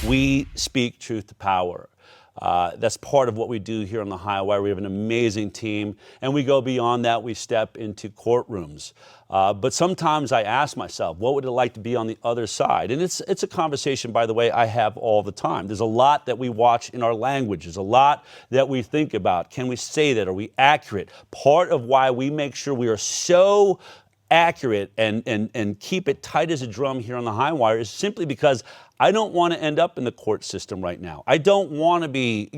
We speak truth to power. That's part of what we do here on the Highwire. We have an amazing team, and we go beyond that. We step into courtrooms. But sometimes I ask myself, what would it like to be on the other side? And it's a conversation, by the way, I have all the time. There's a lot that we watch in our language. There's a lot that we think about. Can we say that? Are we accurate? Part of why we make sure we are so accurate and keep it tight as a drum here on the Highwire is simply because I don't want to end up in the court system right now. I don't want to be,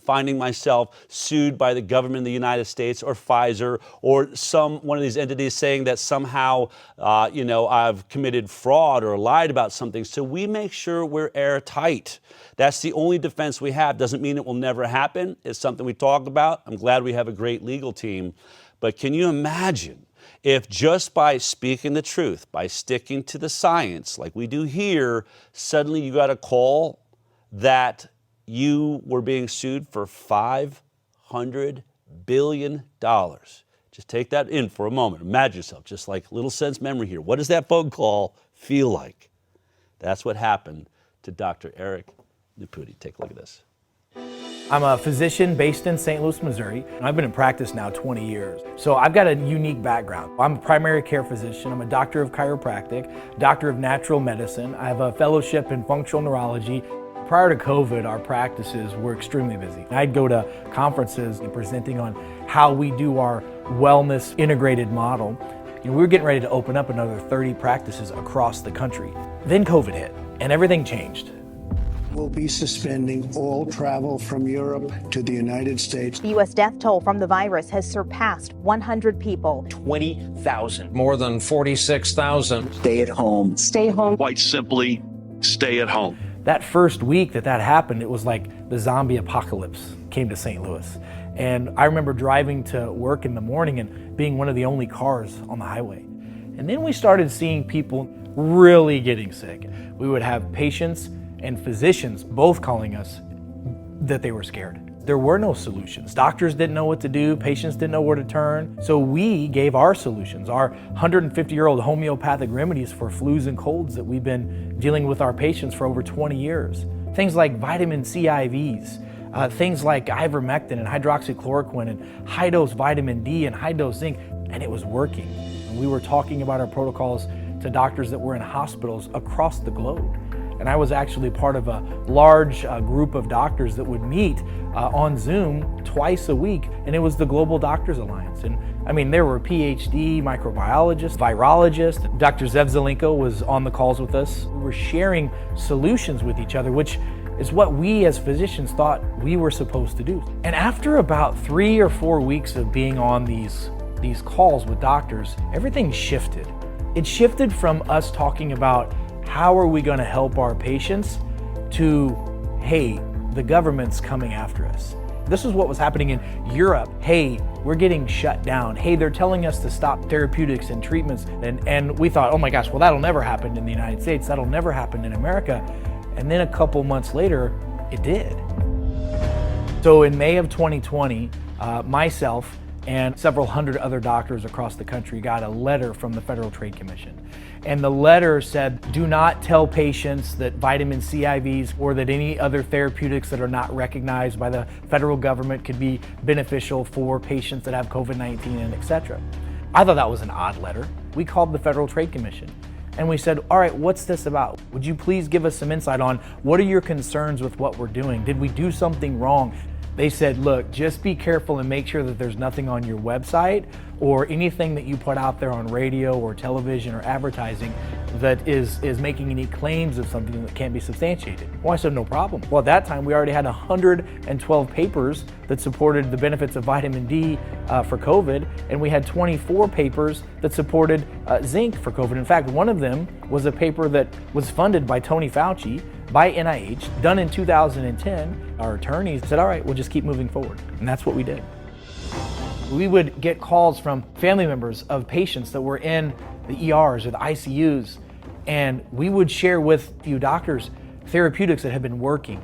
finding myself sued by the government of the United States or Pfizer or one of these entities saying that somehow, I've committed fraud or lied about something. So we make sure we're airtight. That's the only defense we have. Doesn't mean it will never happen. It's something we talk about. I'm glad we have a great legal team. But can you imagine if just by speaking the truth, by sticking to the science like we do here, suddenly you got a call that you were being sued for $500 billion. Just take that in for a moment. Imagine yourself, just like little sense memory here. What does that phone call feel like? That's what happened to Dr. Eric Naputi. Take a look at this. I'm a physician based in St. Louis, Missouri. I've been in practice now 20 years. So I've got a unique background. I'm a primary care physician. I'm a doctor of chiropractic, doctor of natural medicine. I have a fellowship in functional neurology. Prior to COVID, our practices were extremely busy. I'd go to conferences and presenting on how we do our wellness integrated model. We were getting ready to open up another 30 practices across the country. Then COVID hit and everything changed. We'll be suspending all travel from Europe to the United States. The U.S. death toll from the virus has surpassed 100 people. 20,000. More than 46,000. Stay at home. Stay home. Quite simply, stay at home. That first week that happened, it was like the zombie apocalypse came to St. Louis. And I remember driving to work in the morning and being one of the only cars on the highway. And then we started seeing people really getting sick. We would have patients and physicians both calling us that they were scared. There were no solutions. Doctors didn't know what to do, patients didn't know where to turn. So we gave our solutions, our 150-year-old homeopathic remedies for flus and colds that we've been dealing with our patients for over 20 years. Things like vitamin C IVs, things like ivermectin and hydroxychloroquine and high-dose vitamin D and high-dose zinc, and it was working. We were talking about our protocols to doctors that were in hospitals across the globe. And I was actually part of a large group of doctors that would meet on Zoom twice a week, and it was the Global Doctors Alliance. And I mean, there were PhD microbiologists, virologists. Dr. Zev Zelenko was on the calls with us. We were sharing solutions with each other, which is what we as physicians thought we were supposed to do. And after about 3 or 4 weeks of being on these calls with doctors, everything shifted. It shifted from us talking about how are we going to help our patients to, hey, the government's coming after us. This is what was happening in Europe. Hey, we're getting shut down. Hey, they're telling us to stop therapeutics and treatments. And we thought, oh my gosh, well, that'll never happen in the United States. That'll never happen in America. And then a couple months later, it did. So in May of 2020, myself and several hundred other doctors across the country got a letter from the Federal Trade Commission. And the letter said, do not tell patients that vitamin C IVs or that any other therapeutics that are not recognized by the federal government could be beneficial for patients that have COVID-19 and et cetera. I thought that was an odd letter. We called the Federal Trade Commission and we said, all right, what's this about? Would you please give us some insight on what are your concerns with what we're doing? Did we do something wrong? They said, look, just be careful and make sure that there's nothing on your website or anything that you put out there on radio or television or advertising that is making any claims of something that can't be substantiated. Well, I said, no problem. Well, at that time, we already had 112 papers that supported the benefits of vitamin D for COVID, and we had 24 papers that supported zinc for COVID. In fact, one of them was a paper that was funded by Tony Fauci, by NIH, done in 2010. Our attorneys said, all right, we'll just keep moving forward. And that's what we did. We would get calls from family members of patients that were in the ERs or the ICUs, and we would share with a few doctors therapeutics that had been working.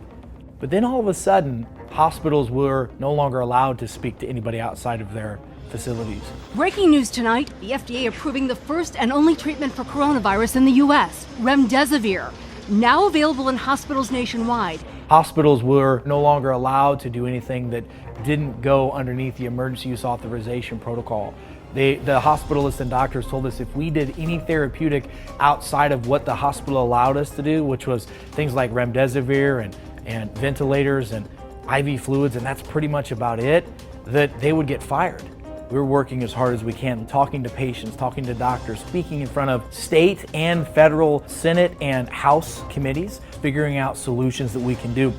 But then all of a sudden, hospitals were no longer allowed to speak to anybody outside of their facilities. Breaking news tonight, the FDA approving the first and only treatment for coronavirus in the U.S., remdesivir. now available in hospitals nationwide. Hospitals were no longer allowed to do anything that didn't go underneath the emergency use authorization protocol. The hospitalists and doctors told us if we did any therapeutic outside of what the hospital allowed us to do, which was things like remdesivir and ventilators and IV fluids, and that's pretty much about it, that they would get fired. We're working as hard as we can, talking to patients, talking to doctors, speaking in front of state and federal Senate and House committees, figuring out solutions that we can do.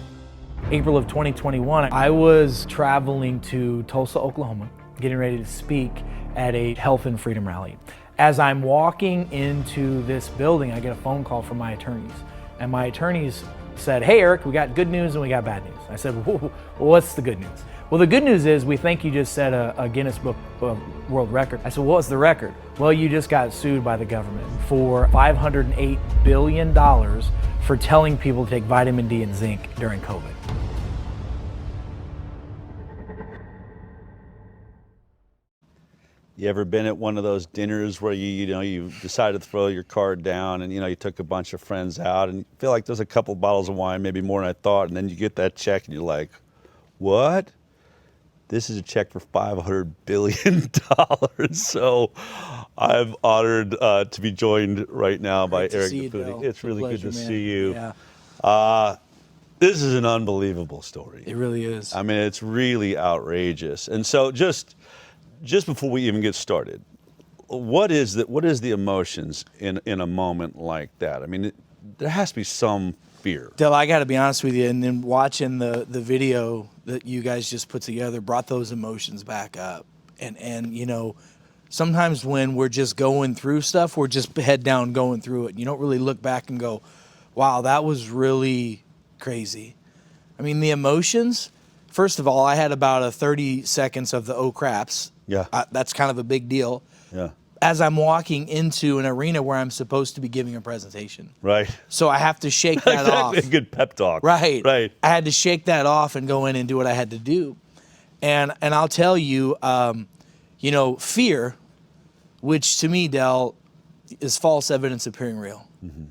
April of 2021, I was traveling to Tulsa, Oklahoma, getting ready to speak at a health and freedom rally. As I'm walking into this building, I get a phone call from my attorneys. And my attorneys said, "Hey, Eric, we got good news and we got bad news." I said, "Well, what's the good news?" "Well, the good news is we think you just set a Guinness Book of World Record." I said, "Well, what's the record?" "Well, you just got sued by the government for $508 billion for telling people to take vitamin D and zinc during COVID." You ever been at one of those dinners where you decided to throw your card down and you took a bunch of friends out and you feel like there's a couple bottles of wine, maybe more than I thought, and then you get that check and you're like, what? This is a check for $500 billion. So I'm honored to be joined right now by Eric Caputi. It's really good to see you. Yeah. This is an unbelievable story. It really is. I mean, it's really outrageous. And so just before we even get started, what is the emotions in a moment like that? I mean, there has to be some fear. Del, I got to be honest with you, and then watching the video that you guys just put together brought those emotions back up. And sometimes when we're just going through stuff, we're just head down going through it. You don't really look back and go, wow, that was really crazy. I mean, the emotions, first of all, I had about 30 seconds of the oh craps. Yeah. That's kind of a big deal. Yeah. As I'm walking into an arena where I'm supposed to be giving a presentation. Right. So I have to shake that off. A good pep talk. Right. Right. I had to shake that off and go in and do what I had to do. And I'll tell you, fear, which to me, Del, is false evidence appearing real. Mm-hmm.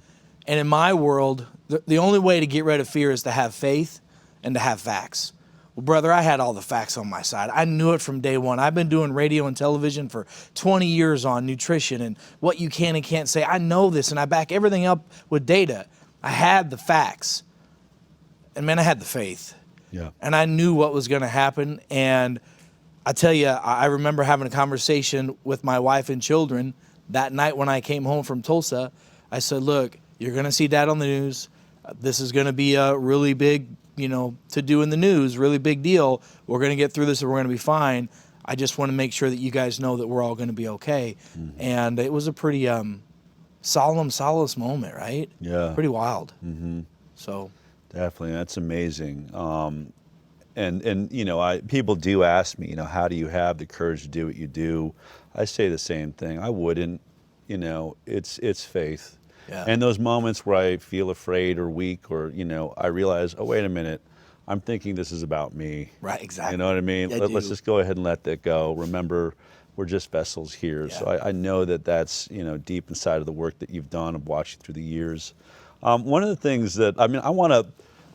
And in my world, the only way to get rid of fear is to have faith and to have facts. Well, brother, I had all the facts on my side. I knew it from day one. I've been doing radio and television for 20 years on nutrition and what you can and can't say. I know this, and I back everything up with data. I had the facts. And, man, I had the faith. Yeah. And I knew what was going to happen. And I tell you, I remember having a conversation with my wife and children that night when I came home from Tulsa. I said, look, you're going to see Dad on the news. This is going to be a really big to do in the news, really big deal. We're going to get through this and we're going to be fine. I just want to make sure that you guys know that we're all going to be okay. Mm-hmm. And it was a pretty solemn, solace moment, right? Yeah. Pretty wild. Mm-hmm. So. Definitely. That's amazing. And people do ask me, how do you have the courage to do what you do? I say the same thing. I wouldn't, it's faith. Yeah. And those moments where I feel afraid or weak or, I realize, oh, wait a minute, I'm thinking this is about me. Right, exactly. You know what I mean? Let's just go ahead and let that go. Remember, we're just vessels here. Yeah. So I know that's, deep inside of the work that you've done. I've watched you through the years. One of the things that, I want to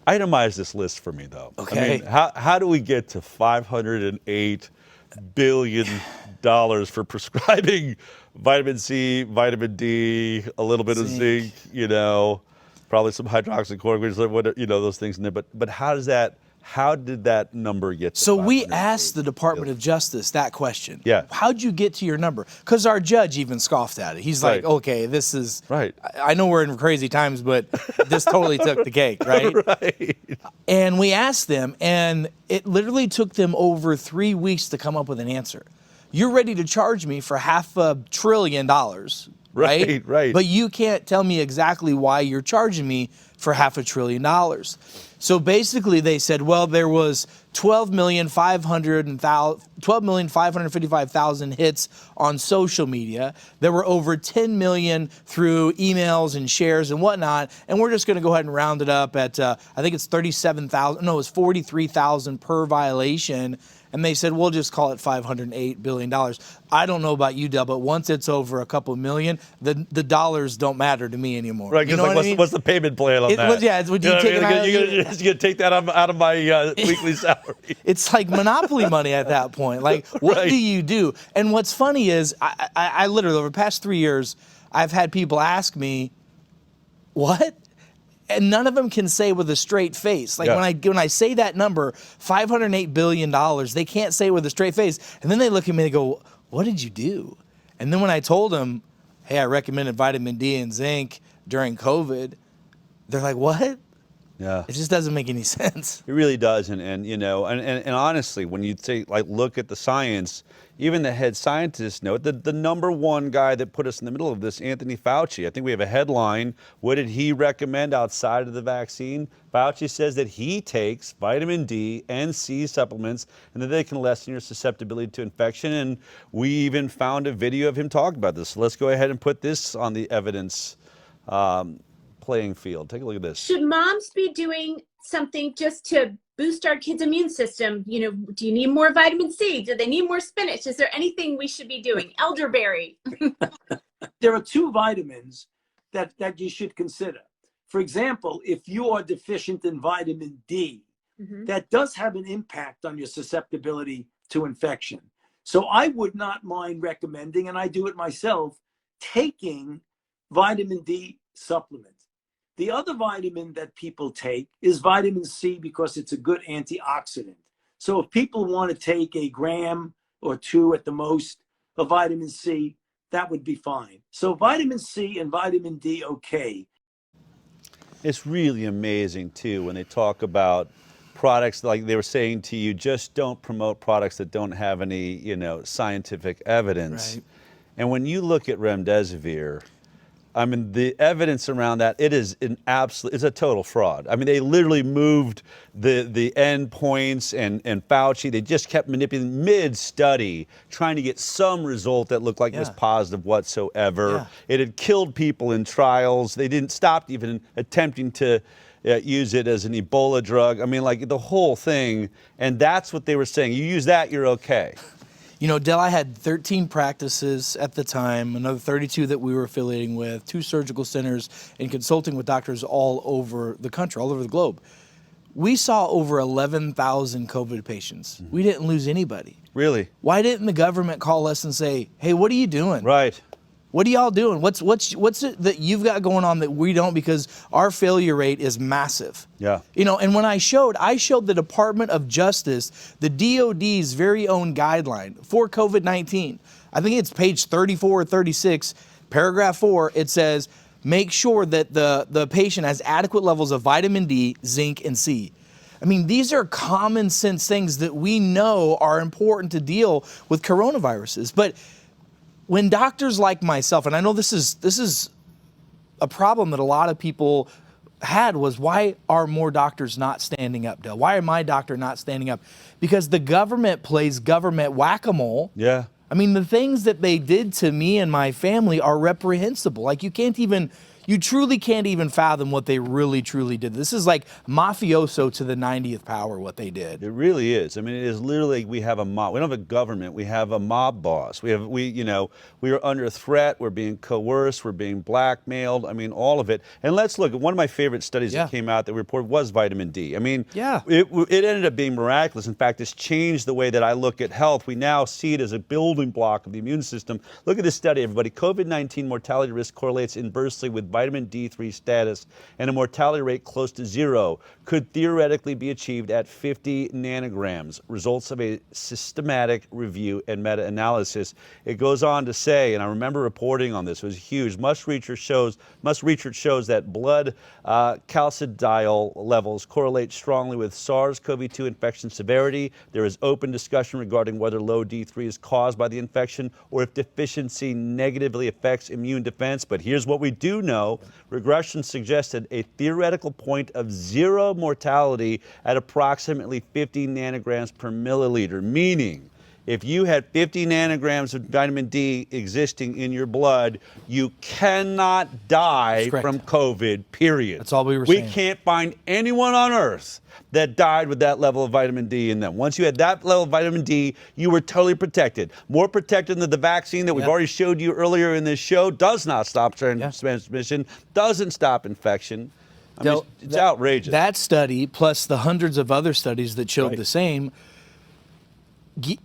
itemize this list for me, though. Okay. How do we get to $508 billion for prescribing vitamin C, vitamin D, a little bit of zinc, probably some hydroxychloroquine, those things in there. But how did that number get to So we asked the Department of Justice that question. Yeah. How'd you get to your number? Because our judge even scoffed at it. He's like, okay, this is, right. I know we're in crazy times, but this totally took the cake, right? Right. And we asked them, and it literally took them over 3 weeks to come up with an answer. You're ready to charge me for $500 billion, right? Right. But you can't tell me exactly why you're charging me for $500 billion. So basically they said, well, there was 12,555,000 hits on social media. There were over 10 million through emails and shares and whatnot. And we're just going to go ahead and round it up at, I think it's 37,000, no, it's 43,000 per violation. And they said, we'll just call it $508 billion. I don't know about you, Del, but once it's over a couple million, the dollars don't matter to me anymore. Right, because like, what's the payment plan on that? Would you take you're going to take that out of my weekly salary. It's like monopoly money at that point. Like, what Right. do you do? And what's funny is I literally, over the past 3 years, I've had people ask me, what? And none of them can say with a straight face. Like when I say that number, $508 billion, they can't say it with a straight face. And then they look at me and they go, what did you do? And then when I told them, hey, I recommended vitamin D and zinc during COVID, they're like, what? Yeah. It just doesn't make any sense. It really does, and you know, and honestly, when you look at the science, even the head scientists know it. The number one guy that put us in the middle of this, Anthony Fauci. I think we have a headline. What did he recommend outside of the vaccine? Fauci says that he takes vitamin D and C supplements, and that they can lessen your susceptibility to infection. And we even found a video of him talking about this. So let's go ahead and put this on the evidence playing field. Take a look at this. Should moms be doing something just to boost our kids' immune system? You know, do you need more vitamin C? Do they need more spinach? Is there anything we should be doing? Elderberry. There are two vitamins that you should consider. For example, if you are deficient in vitamin D, that does have an impact on your susceptibility to infection. So I would not mind recommending, and I do it myself, taking vitamin D supplement. The other vitamin that people take is vitamin C because it's a good antioxidant. So if people want to take a gram or two at the most of vitamin C, that would be fine. So vitamin C and vitamin D, okay. It's really amazing too when they talk about products, like they were saying to you, just don't promote products that don't have any, you know, scientific evidence. Right. And when you look at remdesivir, I mean, the evidence around that, it's a total fraud. I mean, they literally moved the end points and Fauci, they just kept manipulating mid-study, trying to get some result that looked like it was positive whatsoever. It had killed people in trials. They didn't stop even attempting to use it as an Ebola drug. I mean, like the whole thing. And that's what they were saying. You use that, you're okay. You know, Del, I had 13 practices at the time, another 32 that we were affiliating with, 2 surgical centers, and consulting with doctors all over the country, all over the globe. We saw over 11,000 COVID patients. We didn't lose anybody. Really? Why didn't the government call us and say, hey, what are you doing? Right. What are y'all doing? What's it that you've got going on that we don't, because our failure rate is massive. Yeah. You know, and when I showed the Department of Justice, the DOD's very own guideline for COVID-19. I think it's page 34 or 36, paragraph 4. It says, make sure that the patient has adequate levels of vitamin D, zinc, and C. I mean, these are common sense things that we know are important to deal with coronaviruses. But when doctors like myself, and I know this is a problem that a lot of people had, was why are more doctors not standing up, Del? Why are my doctor not standing up? Because the government plays government whack-a-mole. Yeah. I mean, the things that they did to me and my family are reprehensible. Like you truly can't even fathom what they really, truly did. This is like mafioso to the 90th power, what they did. It really is. I mean, it is literally, we have a mob. We don't have a government. We have a mob boss. We are under threat. We're being coerced. We're being blackmailed. I mean, all of it. And let's look at one of my favorite studies that came out that we reported was vitamin D. I mean, it ended up being miraculous. In fact, it's changed the way that I look at health. We now see it as a building block of the immune system. Look at this study, everybody. COVID-19 mortality risk correlates inversely with vitamin D3 status, and a mortality rate close to 0 could theoretically be achieved at 50 nanograms. Results of a systematic review and meta-analysis. It goes on to say, and I remember reporting on this, it was huge. Much research shows that blood calcidiol levels correlate strongly with SARS-CoV-2 infection severity. There is open discussion regarding whether low D3 is caused by the infection or if deficiency negatively affects immune defense. But here's what we do know. know, regression suggested a theoretical point of 0 mortality at approximately 50 nanograms per milliliter, meaning if you had 50 nanograms of vitamin D existing in your blood, you cannot die from COVID, period. That's all we were saying. We can't find anyone on earth that died with that level of vitamin D in them. Once you had that level of vitamin D, you were totally protected. More protected than the vaccine that we've already showed you earlier in this show. Does not stop transmission, doesn't stop infection. I mean, it's outrageous. That study, plus the hundreds of other studies that showed the same,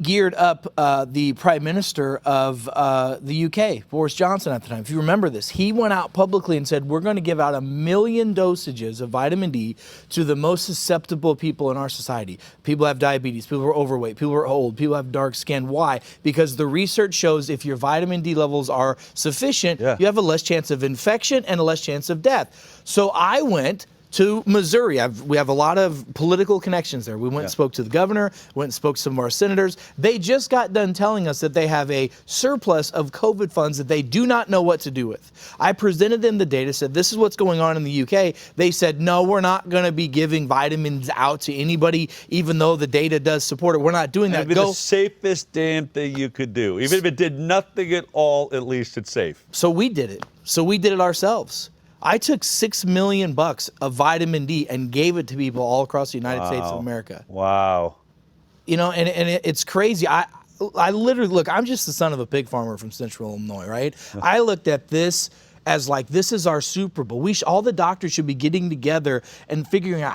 geared up the Prime Minister of the UK, Boris Johnson at the time. If you remember this, he went out publicly and said, we're going to give out 1 million dosages of vitamin D to the most susceptible people in our society. People who have diabetes, people who are overweight, people who are old, people who have dark skin. Why? Because the research shows if your vitamin D levels are sufficient, you have a less chance of infection and a less chance of death. So I went to Missouri. We have a lot of political connections there. We went and spoke to the governor, went and spoke to some of our senators. They just got done telling us that they have a surplus of COVID funds that they do not know what to do with. I presented them the data, said this is what's going on in the UK. They said, no, we're not going to be giving vitamins out to anybody, even though the data does support it. We're not doing that. It'd be the safest damn thing you could do. Even if it did nothing at all, at least it's safe. So we did it. So we did it ourselves. I took $6 million of vitamin D and gave it to people all across the United States of America. Wow. You know, and it's crazy. I literally, look, I'm just the son of a pig farmer from Central Illinois, right? I looked at this as like, this is our Super Bowl. All the doctors should be getting together and figuring out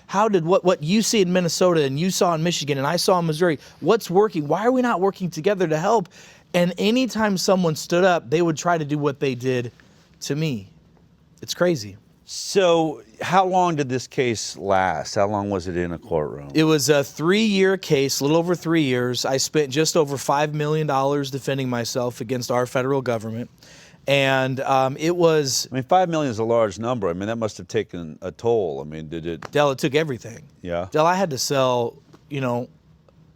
how did what you see in Minnesota and you saw in Michigan and I saw in Missouri, what's working? Why are we not working together to help? And anytime someone stood up, they would try to do what they did to me. It's crazy. So how long did this case last? How long was it in a courtroom? It was a 3-year case, a little over 3 years. I spent just over $5 million defending myself against our federal government. And it was... I mean, 5 million is a large number. I mean, that must have taken a toll. I mean, did it... Del, it took everything. Yeah. Del, I had to sell, you know,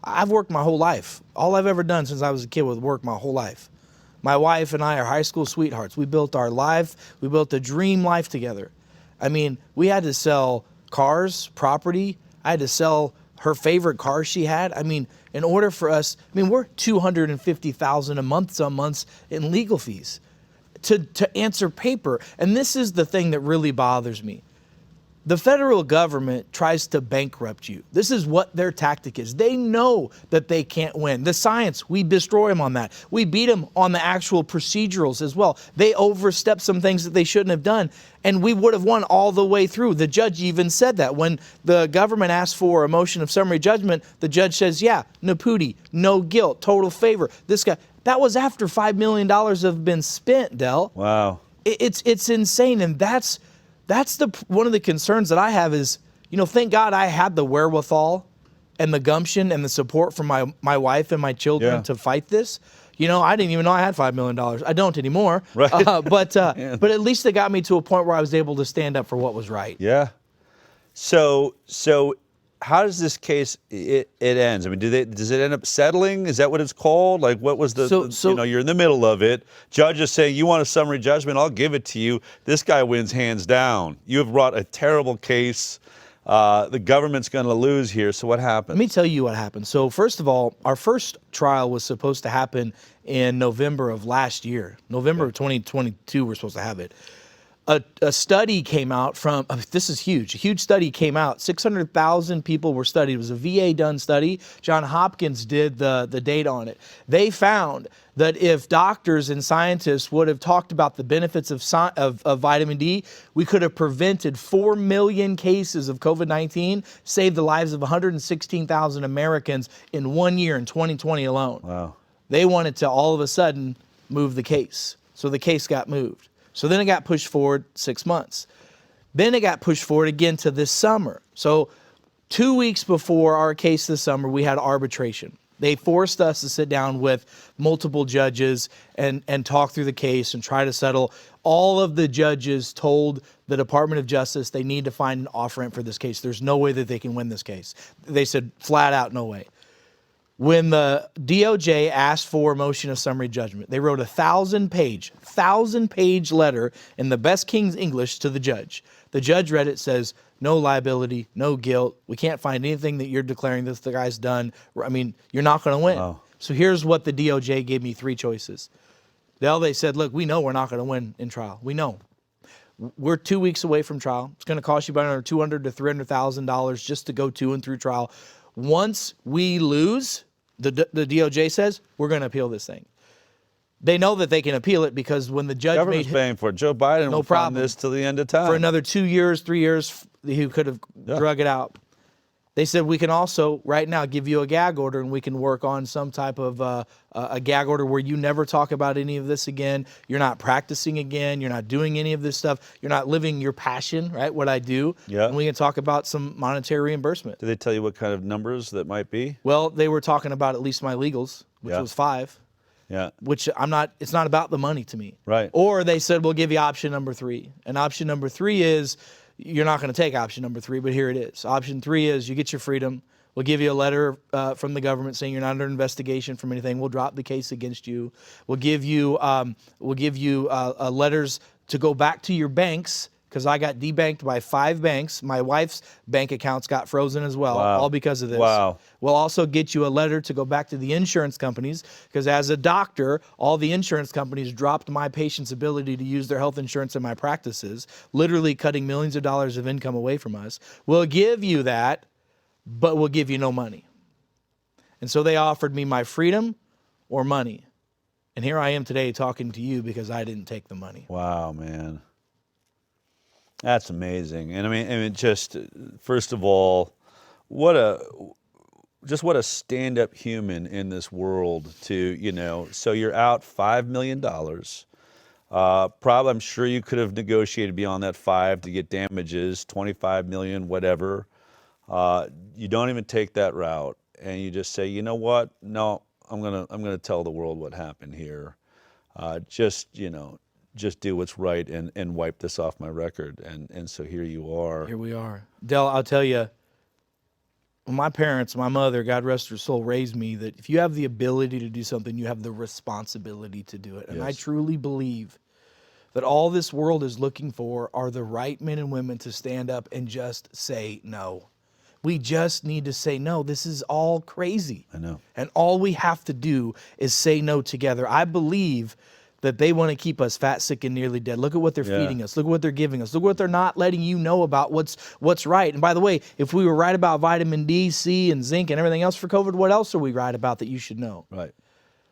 I've worked my whole life. All I've ever done since I was a kid was work my whole life. My wife and I are high school sweethearts. We built our life. We built a dream life together. I mean, we had to sell cars, property. I had to sell her favorite car she had. I mean, in order for us, I mean, we're $250,000 a month, some months in legal fees to answer paper. And this is the thing that really bothers me. The federal government tries to bankrupt you. This is what their tactic is. They know that they can't win. The science, we destroy them on that. We beat them on the actual procedurals as well. They overstep some things that they shouldn't have done, and we would have won all the way through. The judge even said that. When the government asked for a motion of summary judgment, the judge says, yeah, Naputi, no guilt, total favor. This guy, that was after $5 million have been spent, Del. Wow. It's insane, and that's one of the concerns that I have is, you know, thank God I had the wherewithal and the gumption and the support from my wife and my children to fight this. You know, I didn't even know I had $5 million. I don't anymore. Right. But at least it got me to a point where I was able to stand up for what was right. Yeah. So how does this case, it ends? I mean, does it end up settling? Is that what it's called? Like, what was you know, you're in the middle of it. Judge is saying, you want a summary judgment? I'll give it to you. This guy wins hands down. You have brought a terrible case. The government's going to lose here. So what happened? Let me tell you what happened. So first of all, our first trial was supposed to happen in November of last year. November of 2022, we're supposed to have it. A study came out from, this is huge, a huge study came out. 600,000 people were studied. It was a VA done study. Johns Hopkins did the data on it. They found that if doctors and scientists would have talked about the benefits of vitamin D, we could have prevented 4 million cases of COVID-19, saved the lives of 116,000 Americans in 1 year in 2020 alone. Wow. They wanted to all of a sudden move the case. So the case got moved. So then it got pushed forward 6 months. Then it got pushed forward again to this summer. So 2 weeks before our case this summer, we had arbitration. They forced us to sit down with multiple judges and talk through the case and try to settle. All of the judges told the Department of Justice they need to find an off-ramp for this case. There's no way that they can win this case. They said flat out, no way. When the DOJ asked for a motion of summary judgment, they wrote a 1,000-page letter in the best King's English to the judge. The judge read it, says, no liability, no guilt. We can't find anything that you're declaring that the guy's done. I mean, you're not going to win. Wow. So here's what the DOJ gave me 3 choices. They said, look, we know we're not going to win in trial. We know. We're 2 weeks away from trial. It's going to cost you about another $200,000 to $300,000 just to go to and through trial. Once we lose, the DOJ says, we're going to appeal this thing. They know that they can appeal it because when the judge Government's paying for it. Joe Biden will fund this till the end of time. For another 2 years, 3 years, he could have drug it out. They said, we can also right now give you a gag order and we can work on some type of a gag order where you never talk about any of this again. You're not practicing again. You're not doing any of this stuff. You're not living your passion, right? What I do. Yeah. And we can talk about some monetary reimbursement. Did they tell you what kind of numbers that might be? Well, they were talking about at least my legals, which was 5. Yeah. Which it's not about the money to me. Right. Or they said, we'll give you option number 3. And option number 3 is, you're not going to take option number 3, but here it is. Option 3 is you get your freedom. We'll give you a letter from the government saying you're not under investigation from anything. We'll drop the case against you. We'll give you letters to go back to your banks, because I got debanked by 5 banks. My wife's bank accounts got frozen as well, all because of this. Wow. We'll also get you a letter to go back to the insurance companies, because as a doctor, all the insurance companies dropped my patients' ability to use their health insurance in my practices, literally cutting millions of dollars of income away from us. We'll give you that, but we'll give you no money. And so they offered me my freedom or money. And here I am today talking to you because I didn't take the money. Wow, man. That's amazing. And I mean, just first of all, what a stand-up human in this world to, so you're out $5 million. Probably, I'm sure you could have negotiated beyond that 5 to get damages, 25 million, whatever. You don't even take that route, and you just say, you know what? No, I'm gonna tell the world what happened here. Just do what's right and wipe this off my record. And so here you are. Here we are. Del, I'll tell you, my parents, my mother, God rest her soul, raised me that if you have the ability to do something, you have the responsibility to do it. And I truly believe that all this world is looking for are the right men and women to stand up and just say no. We just need to say no. This is all crazy. I know. And all we have to do is say no together. I believe that they want to keep us fat, sick, and nearly dead. Look at what they're feeding us. Look at what they're giving us. Look what they're not letting you know about what's right. And by the way, if we were right about vitamin D, C, and zinc and everything else for COVID, what else are we right about that you should know? Right.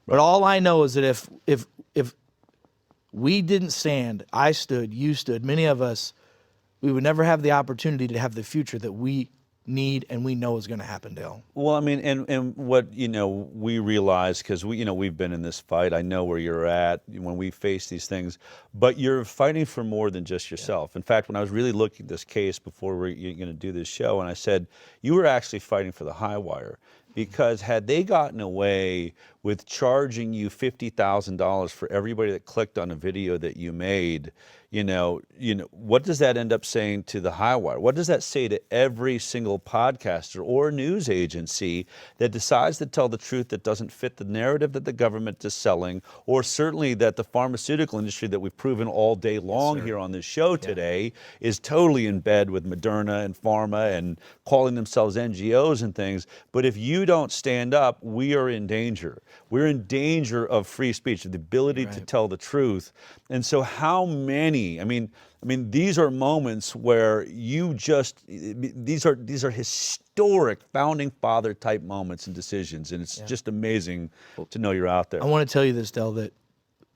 But all I know is that if we didn't stand, I stood, you stood, many of us, we would never have the opportunity to have the future that we need and we know is going to happen, Dale. Well, I mean, and what, we realize, because we've been in this fight. I know where you're at when we face these things, but you're fighting for more than just yourself. In fact, when I was really looking at this case before we're going to do this show, and I said, you were actually fighting for the Highwire, because had they gotten away with charging you $50,000 for everybody that clicked on a video that you made, what does that end up saying to the Highwire? What does that say to every single podcaster or news agency that decides to tell the truth that doesn't fit the narrative that the government is selling, or certainly that the pharmaceutical industry that we've proven all day long here on this show today is totally in bed with Moderna and pharma and calling themselves NGOs and things. But if you don't stand up, we are in danger. We're in danger of free speech, of the ability to tell the truth. And so how many, I mean, these are moments where these are historic founding father type moments and decisions. And it's just amazing to know you're out there. I want to tell you this, Del, that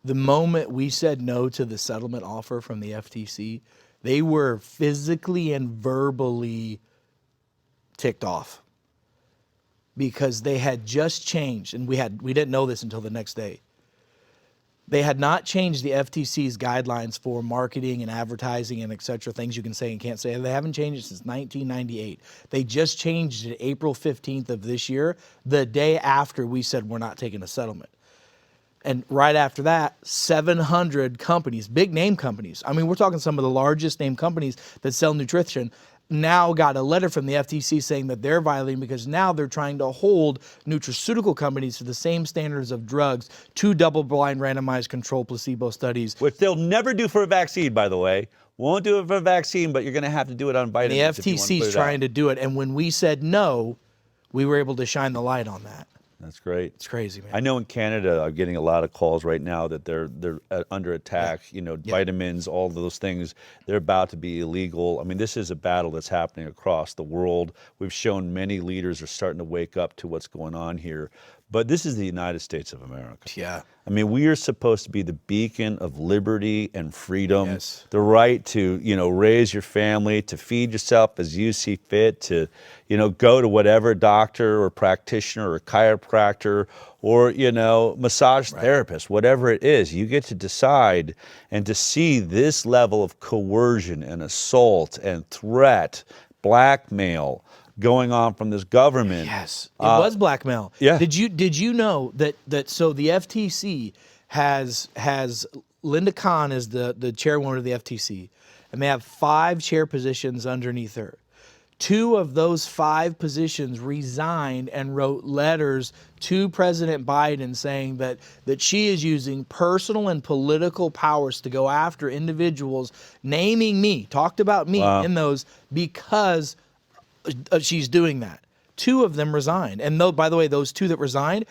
the moment we said no to the settlement offer from the FTC, they were physically and verbally ticked off, because they had just changed, and we didn't know this until the next day. They had not changed the FTC's guidelines for marketing and advertising and et cetera, things you can say and can't say. They haven't changed it since 1998. They just changed it April 15th of this year, the day after we said we're not taking a settlement. And right after that, 700 companies, big name companies. I mean, we're talking some of the largest name companies that sell nutrition, now got a letter from the FTC saying that they're violating because now they're trying to hold nutraceutical companies to the same standards of drugs, 2 double-blind randomized controlled placebo studies. Which they'll never do for a vaccine, by the way. Won't do it for a vaccine, but you're going to have to do it on vitamins. The FTC is trying to do it, and when we said no, we were able to shine the light on that. That's great. It's crazy, man. I know in Canada, I'm getting a lot of calls right now that they're under attack. You know, vitamins, all those things, they're about to be illegal. I mean, this is a battle that's happening across the world. We've shown many leaders are starting to wake up to what's going on here. But this is the United States of America. Yeah. I mean, we are supposed to be the beacon of liberty and freedom. Yes. The right to, you know, raise your family, to feed yourself as you see fit, to, you know, go to whatever doctor or practitioner or chiropractor or, you know, massage therapist, whatever it is. You get to decide, and to see this level of coercion and assault and threat, blackmail going on from this government. Yes, it was blackmail. Yeah. Did you know that so the FTC has Linda Khan as the chairwoman of the FTC, and they have 5 chair positions underneath her. 2 of those 5 positions resigned and wrote letters to President Biden saying that she is using personal and political powers to go after individuals, naming me, talked about me in those, because she's doing that. 2 of them resigned. And though, by the way, those 2 that resigned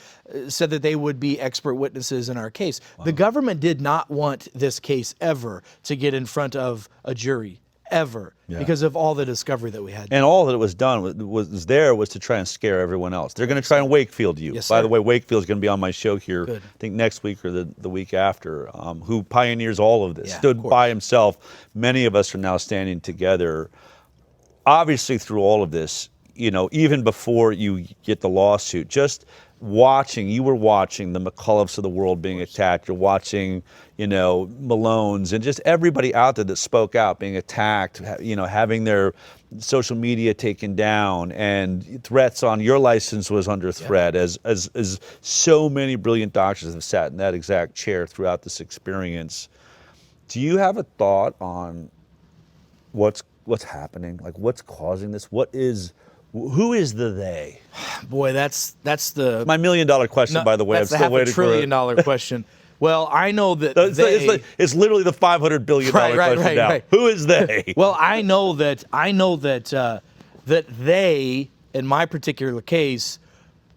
said that they would be expert witnesses in our case. The government did not want this case ever to get in front of a jury, ever, because of all the discovery that we had. And all that was done was to try and scare everyone else. They're going to try and Wakefield you. Yes, By sir. the way, Wakefield's going to be on my show here, Good. I think next week or the week after, who pioneers all of this, Yeah, stood of course. by himself. Many of us are now standing together. Obviously, through all of this, you know, even before you get the lawsuit, just watching, you were watching the McCulloughs of the world being attacked. You're watching, you know, Malones and just everybody out there that spoke out being attacked, you know, having their social media taken down, and threats on your license was under threat, as so many brilliant doctors have sat in that exact chair throughout this experience. Do you have a thought on what's happening? Like, what's causing this? Who is the they? Boy, that's the My $1 million question, by the way. I'm That's still the waiting $500 billion question. Well, I know that it's literally the $500 billion question now. Right. Who is they? Well, I know that that they, in my particular case,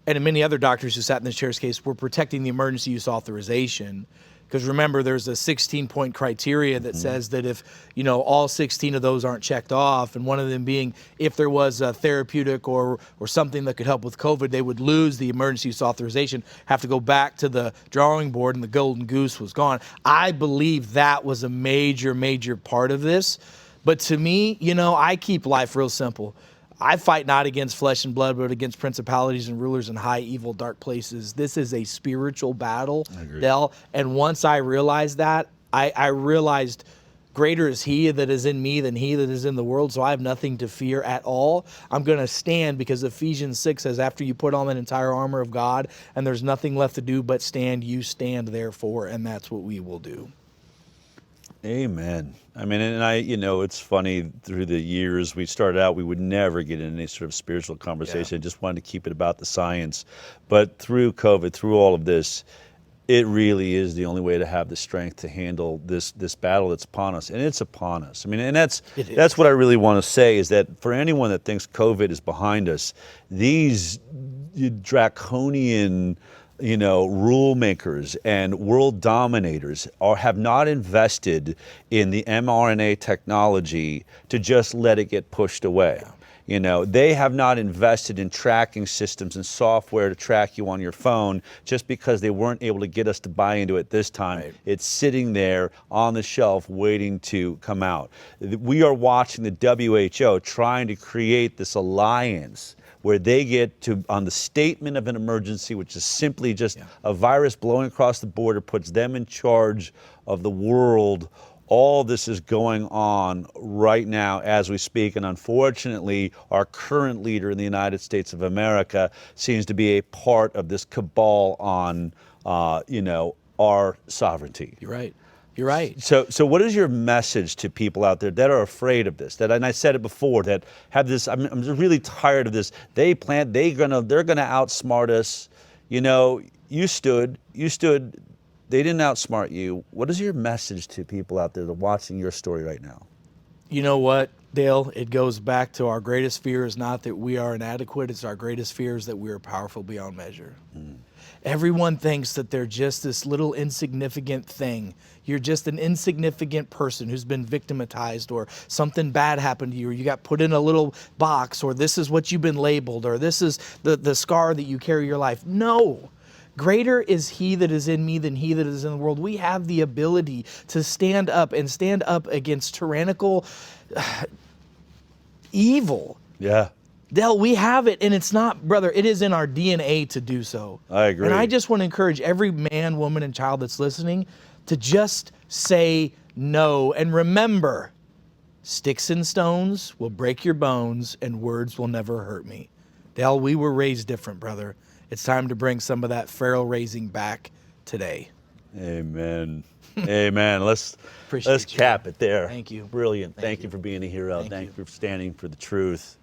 and in many other doctors who sat in this chair's case, were protecting the emergency use authorization. Because remember, there's a 16-point criteria that says that if, you know, all 16 of those aren't checked off, and one of them being if there was a therapeutic or something that could help with COVID, they would lose the emergency use authorization, have to go back to the drawing board, and the golden goose was gone. I believe that was a major, major part of this. But to me, you know, I keep life real simple. I fight not against flesh and blood, but against principalities and rulers in high, evil, dark places. This is a spiritual battle, Del. And once I realized that, I realized greater is he that is in me than he that is in the world, so I have nothing to fear at all. I'm going to stand, because Ephesians 6 says, after you put on that entire armor of God and there's nothing left to do but stand, you stand therefore, and that's what we will do. Amen. I mean, and you know, it's funny, through the years, we started out, we would never get into any sort of spiritual conversation. Just wanted to keep it about the science. But through COVID, through all of this, it really is the only way to have the strength to handle this battle that's upon us. And it's upon us. I mean, and that's what I really want to say, is that for anyone that thinks COVID is behind us, these draconian, you know, rule makers and world dominators have not invested in the mRNA technology to just let it get pushed away. You know, they have not invested in tracking systems and software to track you on your phone just because they weren't able to get us to buy into it this time. Right. It's sitting there on the shelf waiting to come out. We are watching the WHO trying to create this alliance where they get to, on the statement of an emergency, which is simply just a virus blowing across the border, puts them in charge of the world. All this is going on right now as we speak, and unfortunately, our current leader in the United States of America seems to be a part of this cabal on, you know, our sovereignty. You're right. You're right. So what is your message to people out there that are afraid of this? And I said it before, that have this. I'm just really tired of this. They're gonna outsmart us. You know, you stood. They didn't outsmart you. What is your message to people out there that are watching your story right now? You know what, Dale? It goes back to our greatest fear is not that we are inadequate. It's our greatest fear is that we are powerful beyond measure. Everyone thinks that they're just this little insignificant thing. You're just an insignificant person who's been victimized, or something bad happened to you, or you got put in a little box, or this is what you've been labeled, or this is the scar that you carry your life. No. Greater is he that is in me than he that is in the world. We have the ability to stand up against tyrannical evil. Yeah. Dale, we have it, and it's not, brother, it is in our DNA to do so. I agree. And I just want to encourage every man, woman, and child that's listening to just say no. And remember, sticks and stones will break your bones, and words will never hurt me. Dale, we were raised different, brother. It's time to bring some of that feral raising back today. Amen. Amen. Let's cap it there. Thank you. Brilliant. Thank you for being a hero. Thank you for standing for the truth.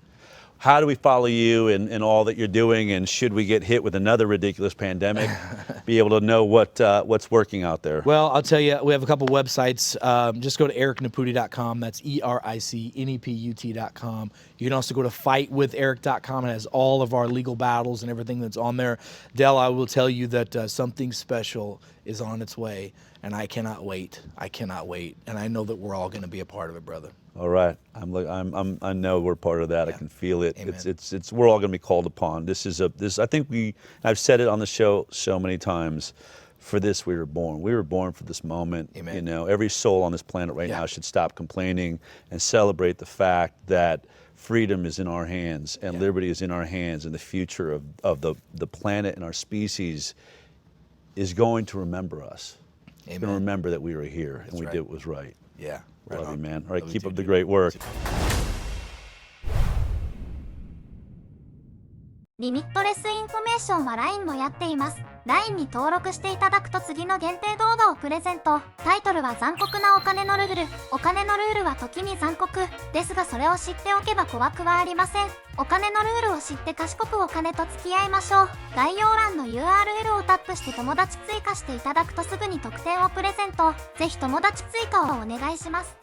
How do we follow you in all that you're doing? And should we get hit with another ridiculous pandemic, be able to know what's working out there? Well, I'll tell you, we have a couple websites. Just go to ericnapudi.com. That's ERICNEPUT.com. You can also go to fightwitheric.com. It has all of our legal battles and everything that's on there. Dell, I will tell you that something special is on its way, and I cannot wait. I cannot wait. And I know that we're all going to be a part of it, brother. All right, I know we're part of that. Yeah. I can feel it. Amen. It's we're all going to be called upon. I think I've said it on the show so many times. For this we were born. We were born for this moment. Amen. You know, every soul on this planet right now should stop complaining and celebrate the fact that freedom is in our hands and liberty is in our hands, and the future of the planet and our species is going to remember us. Amen. It's going to remember that we were here and we did what was right. Yeah. Right Love you, man. All right, keep up the great work. リミットレスインフォメーションは LINE もやっています。LINE に登録していただくと次の限定動画をプレゼント。タイトルは残酷なお金のルール。お金のルールは時に残酷。ですがそれを知っておけば怖くはありません。お金のルールを知って賢くお金と付き合いましょう。概要欄の URL をタップして友達追加していただくとすぐに特典をプレゼント。ぜひ友達追加をお願いします。